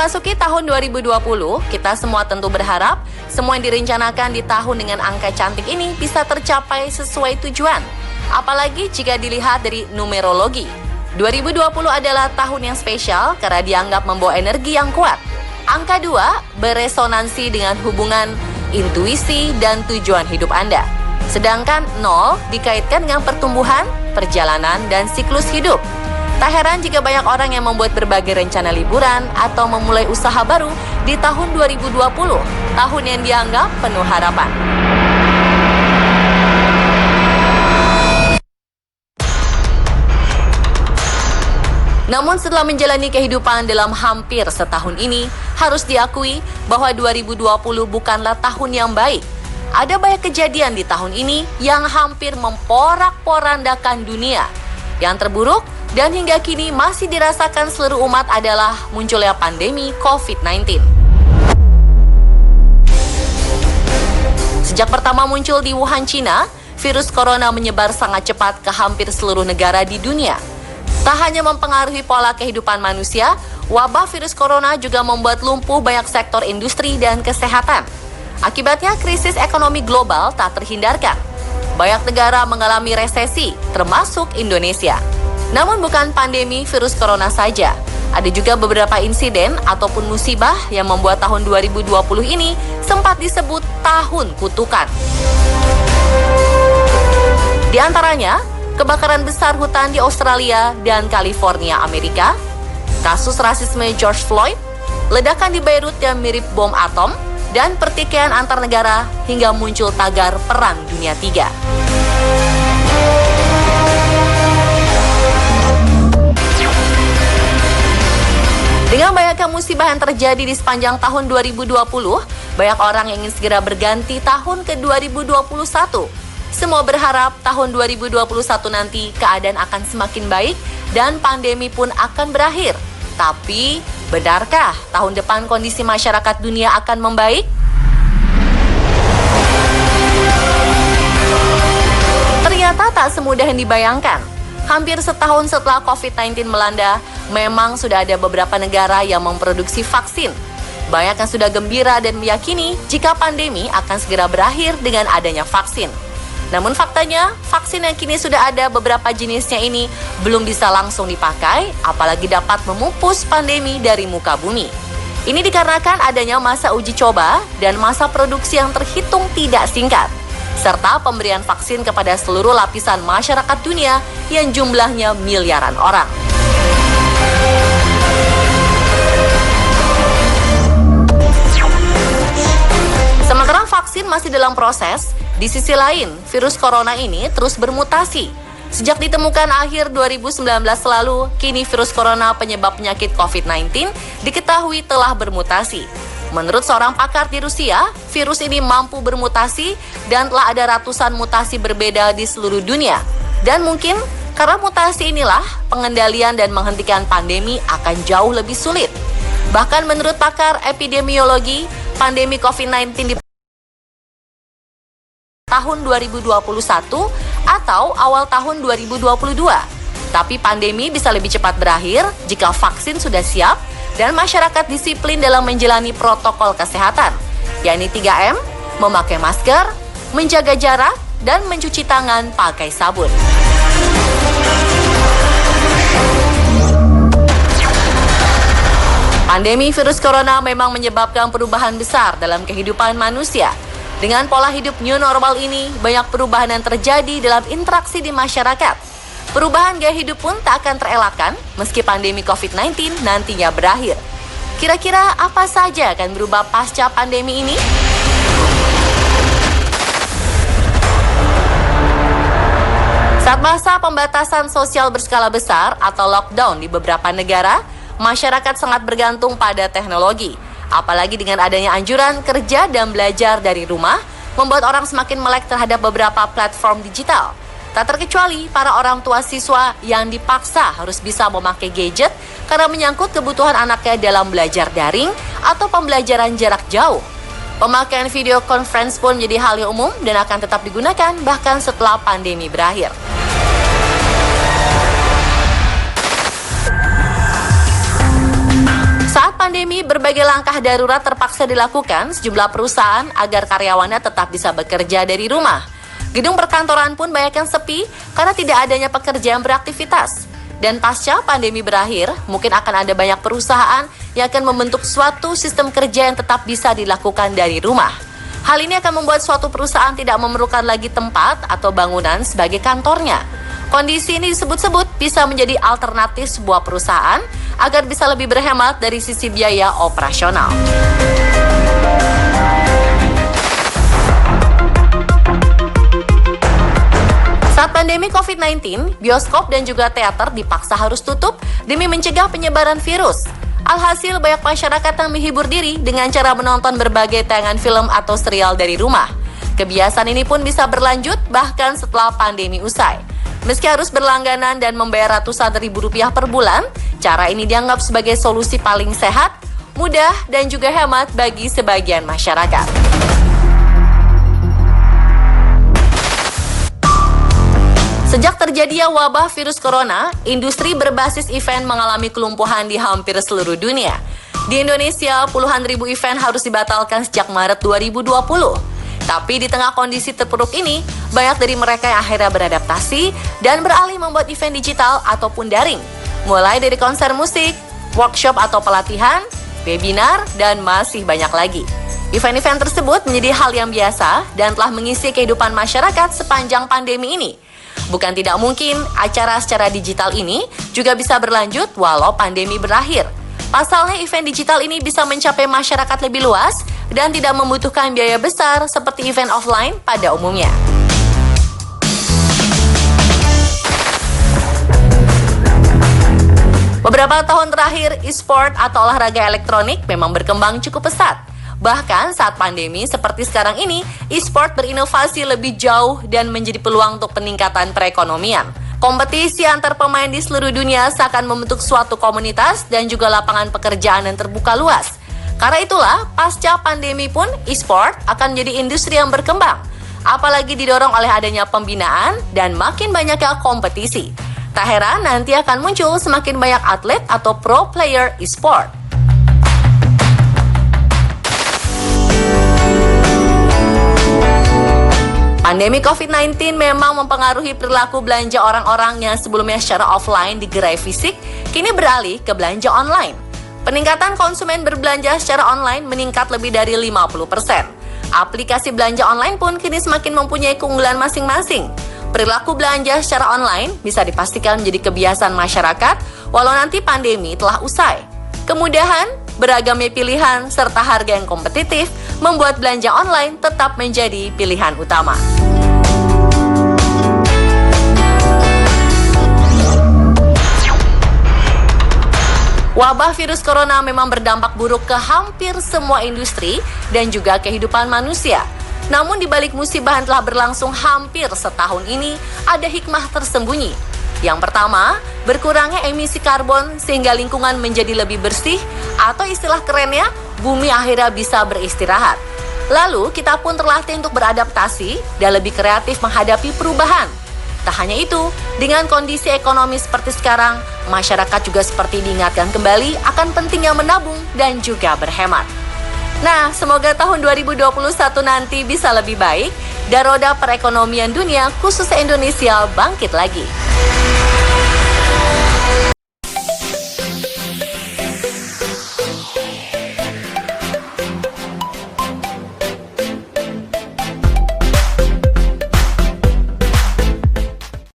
Memasuki tahun 2020, kita semua tentu berharap semua yang direncanakan di tahun dengan angka cantik ini bisa tercapai sesuai tujuan. Apalagi jika dilihat dari numerologi. 2020 adalah tahun yang spesial karena dianggap membawa energi yang kuat. Angka 2 beresonansi dengan hubungan intuisi dan tujuan hidup Anda. Sedangkan 0 dikaitkan dengan pertumbuhan, perjalanan, dan siklus hidup. Tak heran jika banyak orang yang membuat berbagai rencana liburan atau memulai usaha baru di tahun 2020, tahun yang dianggap penuh harapan. Namun setelah menjalani kehidupan dalam hampir setahun ini, harus diakui bahwa 2020 bukanlah tahun yang baik. Ada banyak kejadian di tahun ini yang hampir memporak-porandakan dunia. Yang terburuk dan hingga kini masih dirasakan seluruh umat adalah munculnya pandemi COVID-19. Sejak pertama muncul di Wuhan, China, virus corona menyebar sangat cepat ke hampir seluruh negara di dunia. Tak hanya mempengaruhi pola kehidupan manusia, wabah virus corona juga membuat lumpuh banyak sektor industri dan kesehatan. Akibatnya krisis ekonomi global tak terhindarkan. Banyak negara mengalami resesi, termasuk Indonesia. Namun bukan pandemi virus corona saja. Ada juga beberapa insiden ataupun musibah yang membuat tahun 2020 ini sempat disebut tahun kutukan. Di antaranya, kebakaran besar hutan di Australia dan California, Amerika, kasus rasisme George Floyd, ledakan di Beirut yang mirip bom atom, dan pertikaian antar negara hingga muncul tagar Perang Dunia III. Dengan banyaknya musibah yang terjadi di sepanjang tahun 2020, banyak orang yang ingin segera berganti tahun ke 2021. Semua berharap tahun 2021 nanti keadaan akan semakin baik dan pandemi pun akan berakhir. Tapi, benarkah tahun depan kondisi masyarakat dunia akan membaik? Ternyata tak semudah yang dibayangkan. Hampir setahun setelah COVID-19 melanda, memang sudah ada beberapa negara yang memproduksi vaksin. Banyak yang sudah gembira dan meyakini jika pandemi akan segera berakhir dengan adanya vaksin. Namun faktanya, vaksin yang kini sudah ada beberapa jenisnya ini belum bisa langsung dipakai, apalagi dapat memupus pandemi dari muka bumi. Ini dikarenakan adanya masa uji coba dan masa produksi yang terhitung tidak singkat, serta pemberian vaksin kepada seluruh lapisan masyarakat dunia yang jumlahnya miliaran orang. Sementara vaksin masih dalam proses, di sisi lain, virus corona ini terus bermutasi. Sejak ditemukan akhir 2019 lalu, kini virus corona penyebab penyakit COVID-19 diketahui telah bermutasi. Menurut seorang pakar di Rusia, virus ini mampu bermutasi dan telah ada ratusan mutasi berbeda di seluruh dunia. Dan mungkin karena mutasi inilah, pengendalian dan menghentikan pandemi akan jauh lebih sulit. Bahkan menurut pakar epidemiologi, pandemi COVID-19 di tahun 2021 atau awal tahun 2022. Tapi pandemi bisa lebih cepat berakhir jika vaksin sudah siap dan masyarakat disiplin dalam menjalani protokol kesehatan, yakni 3M, memakai masker, menjaga jarak, dan mencuci tangan pakai sabun. Pandemi virus corona memang menyebabkan perubahan besar dalam kehidupan manusia. Dengan pola hidup new normal ini, banyak perubahan yang terjadi dalam interaksi di masyarakat. Perubahan gaya hidup pun tak akan terelakkan meski pandemi COVID-19 nantinya berakhir. Kira-kira apa saja akan berubah pasca pandemi ini? Saat masa pembatasan sosial berskala besar atau lockdown di beberapa negara, masyarakat sangat bergantung pada teknologi. Apalagi dengan adanya anjuran kerja dan belajar dari rumah, membuat orang semakin melek terhadap beberapa platform digital. Tak terkecuali para orang tua siswa yang dipaksa harus bisa memakai gadget karena menyangkut kebutuhan anaknya dalam belajar daring atau pembelajaran jarak jauh. Pemakaian video conference pun menjadi hal yang umum dan akan tetap digunakan bahkan setelah pandemi berakhir. Saat pandemi, berbagai langkah darurat terpaksa dilakukan sejumlah perusahaan agar karyawannya tetap bisa bekerja dari rumah. Gedung perkantoran pun banyak yang sepi karena tidak adanya pekerja yang beraktivitas. Dan pasca pandemi berakhir, mungkin akan ada banyak perusahaan yang akan membentuk suatu sistem kerja yang tetap bisa dilakukan dari rumah. Hal ini akan membuat suatu perusahaan tidak memerlukan lagi tempat atau bangunan sebagai kantornya. Kondisi ini disebut-sebut bisa menjadi alternatif sebuah perusahaan agar bisa lebih berhemat dari sisi biaya operasional. Saat pandemi COVID-19, bioskop dan juga teater dipaksa harus tutup demi mencegah penyebaran virus. Alhasil banyak masyarakat yang menghibur diri dengan cara menonton berbagai tayangan film atau serial dari rumah. Kebiasaan ini pun bisa berlanjut bahkan setelah pandemi usai. Meski harus berlangganan dan membayar ratusan ribu rupiah per bulan, cara ini dianggap sebagai solusi paling sehat, mudah, dan juga hemat bagi sebagian masyarakat. Sejak terjadinya wabah virus corona, industri berbasis event mengalami kelumpuhan di hampir seluruh dunia. Di Indonesia, puluhan ribu event harus dibatalkan sejak Maret 2020. Tapi di tengah kondisi terpuruk ini, banyak dari mereka yang akhirnya beradaptasi dan beralih membuat event digital ataupun daring. Mulai dari konser musik, workshop atau pelatihan, webinar, dan masih banyak lagi. Event-event tersebut menjadi hal yang biasa dan telah mengisi kehidupan masyarakat sepanjang pandemi ini. Bukan tidak mungkin acara secara digital ini juga bisa berlanjut walau pandemi berakhir. Pasalnya event digital ini bisa mencapai masyarakat lebih luas dan tidak membutuhkan biaya besar seperti event offline pada umumnya. Beberapa tahun terakhir, e-sport atau olahraga elektronik memang berkembang cukup pesat. Bahkan saat pandemi seperti sekarang ini, e-sport berinovasi lebih jauh dan menjadi peluang untuk peningkatan perekonomian. Kompetisi antar pemain di seluruh dunia seakan membentuk suatu komunitas dan juga lapangan pekerjaan yang terbuka luas. Karena itulah, pasca pandemi pun e-sport akan menjadi industri yang berkembang. Apalagi didorong oleh adanya pembinaan dan makin banyaknya kompetisi. Tak heran nanti akan muncul semakin banyak atlet atau pro player e-sport. Pandemi COVID-19 memang mempengaruhi perilaku belanja orang-orang yang sebelumnya secara offline di gerai fisik, kini beralih ke belanja online. Peningkatan konsumen berbelanja secara online meningkat lebih dari 50%. Aplikasi belanja online pun kini semakin mempunyai keunggulan masing-masing. Perilaku belanja secara online bisa dipastikan menjadi kebiasaan masyarakat walau nanti pandemi telah usai. Kemudahan, beragamnya pilihan, serta harga yang kompetitif membuat belanja online tetap menjadi pilihan utama. Wabah virus corona memang berdampak buruk ke hampir semua industri dan juga kehidupan manusia. Namun di balik musibah yang telah berlangsung hampir setahun ini, ada hikmah tersembunyi. Yang pertama, berkurangnya emisi karbon sehingga lingkungan menjadi lebih bersih, atau istilah kerennya, bumi akhirnya bisa beristirahat. Lalu, kita pun terlatih untuk beradaptasi dan lebih kreatif menghadapi perubahan. Tak hanya itu, dengan kondisi ekonomi seperti sekarang, masyarakat juga seperti diingatkan kembali akan pentingnya menabung dan juga berhemat. Nah, semoga tahun 2021 nanti bisa lebih baik dan roda perekonomian dunia khususnya Indonesia bangkit lagi.